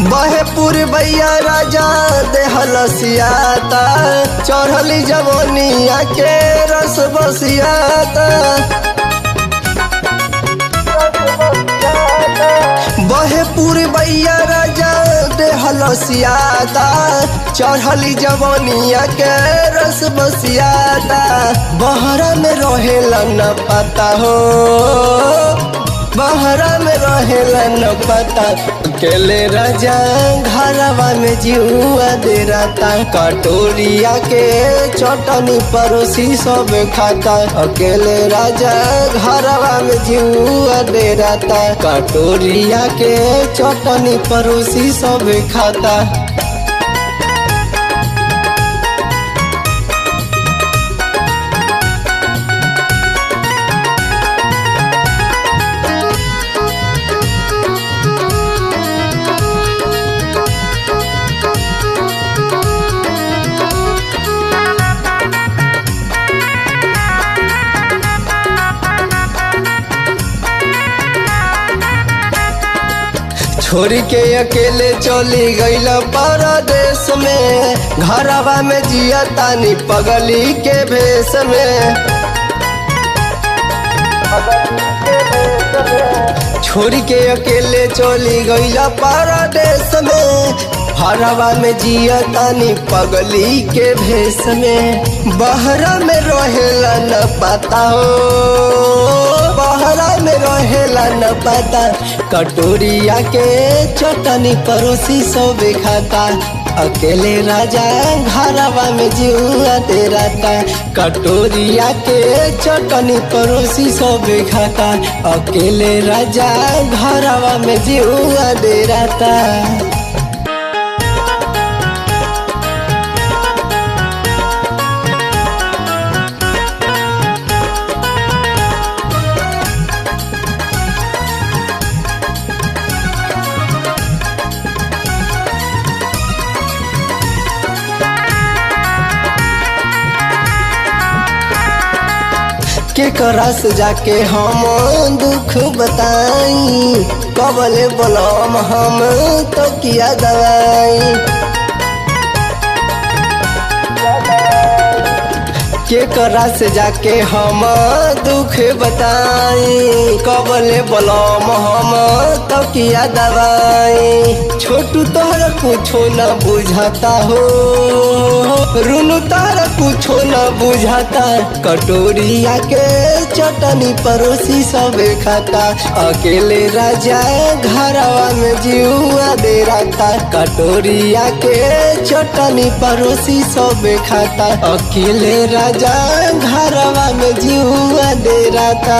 बहे पुरबैया राजा देहलसियाता, चढ़ली जवनिया के रस बसियाता। बहे पुरबैया राजा देहलसियाता, चढ़ली जवनिया के रस बसियाता। बहरा में रहेला न पता हो, बहरा में रहेला न पता। अकेले राजा घरवा में जुआ दे रहता, कटोरिया के चटनी परोसी सब खाता। अकेले राजा घरवा में जुआ दे रहता, कटोरिया के चटनी परोसी सब खाता। छोड़ के अकेले चली गईल परदेश में, घरवा में जिया तानी पगली के भेष में। छोड़ के अकेले चली गईल परदेश में, घरवा में जिया तानी पगली के भेष में। बहरा में रहेला न पता हो, बहरा में रहेला न पता। कटोरिया के चटनी परोसी सब खाता, अकेले राजा घरवा में जुआ दे रहता। कटोरिया के चटनी परोसी सब खाता, अकेले राजा घरवा में जुआ दे रहता। के करस जाके हम दुख बताई, कबले बोलम हम तो किया दवाई। के करस जाके हम दुख बताई, कबले बोलम हम तो किया दवाई। छोटू तोहरा कुछो न बुझाता हो, रुनु तारा कुछो न बुझाता। कटोरिया के चटनी परोसी सब खाता, अकेले राजा घरवा में जुआ दे रहता। कटोरिया के चटनी परोसी सब खाता, अकेले राजा घरवा में जुआ दे रहता।